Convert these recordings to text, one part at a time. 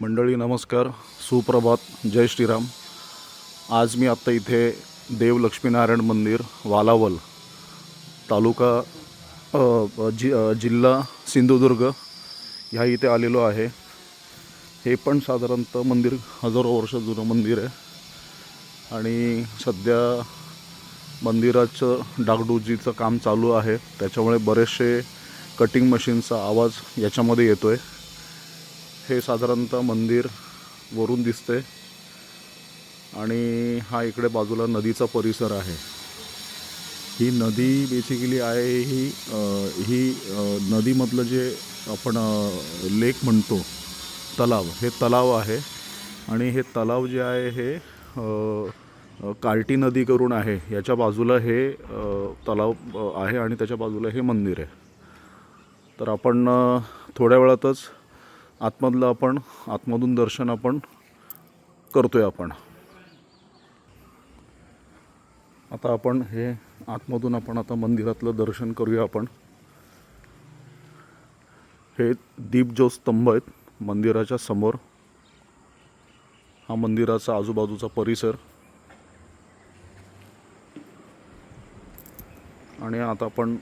मंडळी नमस्कार, सुप्रभात, जय श्रीराम। आज मी आत्ता इथे देव लक्ष्मीनारायण मंदिर वालावल तालुका जिल्हा सिंधुदुर्ग ह्या इथे आलेलो आहे। हे पण साधारणतः मंदिर हजारो वर्ष जुनं मंदिर आहे आणि सध्या मंदिराचं डागडुजीचं काम चालू आहे, त्याच्यामुळे बरेचसे कटिंग मशीनचा आवाज याच्यामध्ये येतोय। हे साधारणतः मंदिर वरून दिसते आणि हा इकडे बाजूला नदीचा परिसर आहे। ही नदी बेसिकली आहे ही नदीमधलं जे आपण लेक म्हणतो तलाव, हे तलाव आहे आणि हे तलाव जे आहे हे कार्टी नदी करून आहे, याच्या बाजूला हे तलाव आहे आणि त्याच्या बाजूला हे मंदिर आहे। तर आपण थोड्या वेळातच आतमधून दर्शन आपण करतोय। आता आपण हे आतमधून आता मंदिरातलं दर्शन करूया। हे दीपज्योत स्तंभ आहेत मंदिराच्या समोर। हा मंदिराचा आजूबाजूचा परिसर आणि आता आपण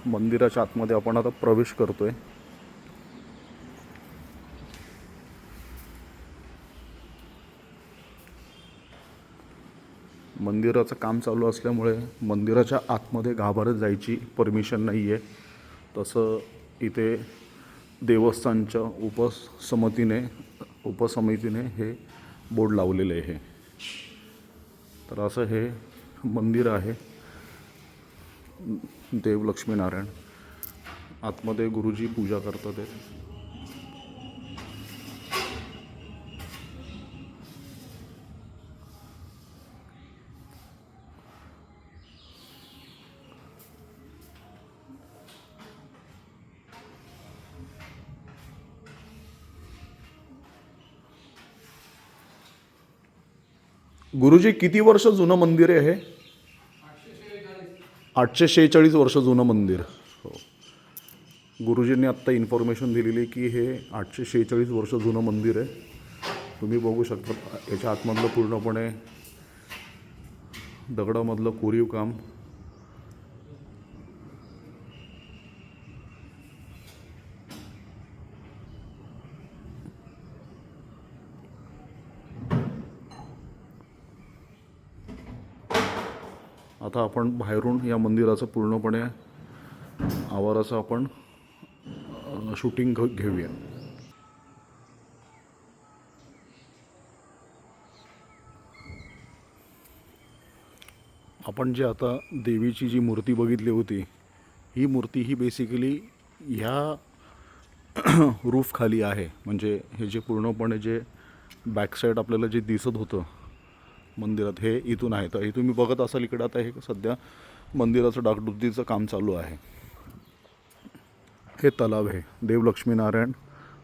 मंदिराच्या आतमध्ये आता प्रवेश करतोय। मंदिराचं काम चालू असल्यामुळे मंदिराच्या आतमध्ये गाभाऱ्यात जायची परमिशन नाही आहे। तसं इथे देवस्थानच्या उपसमितीने हे बोर्ड लावलेले आहे। तर असं हे मंदिर आहे देव लक्ष्मीनारायण। आतमध्ये गुरुजी पूजा करतात आहे। गुरुजी किती वर्ष जुनं मंदिर आहे हे? 846 वर्ष जुनं मंदिर। हो, गुरुजींनी आत्ता इन्फॉर्मेशन दिलेली की हे 846 वर्ष जुनं मंदिर आहे। तुम्ही बघू शकता याच्या आतमधलं पूर्णपणे दगडामधलं कोरीव काम। आता आपण बाहेरून या मंदिराचं पूर्णपणे आवाराचं आपण शूटिंग घेऊया। आपण जे आता देवीची जी मूर्ती बघितली होती, ही मूर्ती ही बेसिकली ह्या रूफ खाली आहे। म्हणजे हे जे पूर्णपणे जे बॅक साईड आपल्याला जे दिसत होतं मंदिरात, हे इथून आहे। तर हे तुम्ही बघत असाल इकडे आता हे सध्या मंदिराचं डागडुजीचं काम चालू आहे। हे तलाव आहे देव लक्ष्मीनारायण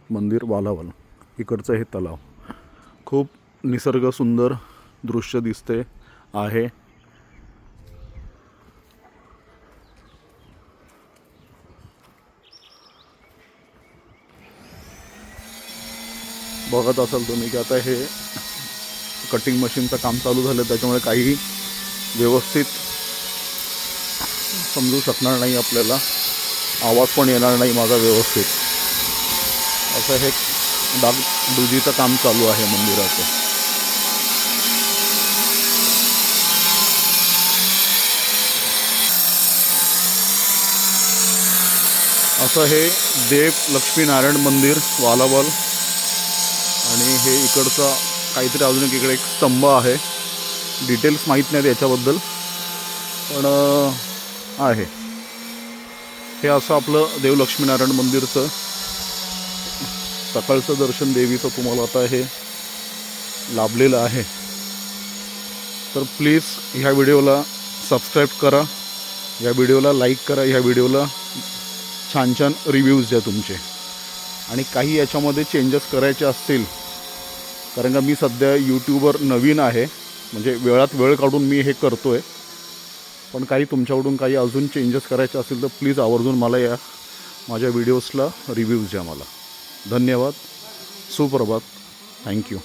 मंदिर वालावल, इकडचं हे तलाव। खूप निसर्ग सुंदर दृश्य दिसते आहे। बघत असाल तुम्ही की आता हे कटिंग मशीनचं काम चालू झालं, त्याच्यामुळे काही व्यवस्थित समजू शकणार नाही आपल्याला, आवाज पण येणार नाही माझा व्यवस्थित। असं हे डागडुजीचं काम चालू आहे मंदिराचं। असं हे देव लक्ष्मीनारायण मंदिर वालावल आणि हे इकडचं काहीतरी अजून इकडे एक स्तंभ आहे। डिटेल्स माहीत नाहीत याच्याबद्दल, पण आहे। हे असं आपलं देव लक्ष्मीनारायण मंदिरचं सकाळचं दर्शन देवीचं तुम्हाला आता हे लाभलेलं आहे। तर प्लीज ह्या व्हिडिओला सबस्क्राईब करा, या व्हिडिओला लाईक करा, ह्या व्हिडिओला छान छान रिव्ह्यूज द्या तुमचे। आणि काही याच्यामध्ये चेंजेस करायचे असतील, कारण का मी सध्या यूट्यूबवर नवीन आहे, म्हणजे वेळात वेळ काढून मी हे करतो आहे, पण काही तुमच्याकडून काही अजून चेंजेस करायचे असतील तर प्लीज आवर्जून मला या माझ्या व्हिडिओजला रिव्ह्यूज द्या मला। धन्यवाद. सुप्रभात. थँक्यू.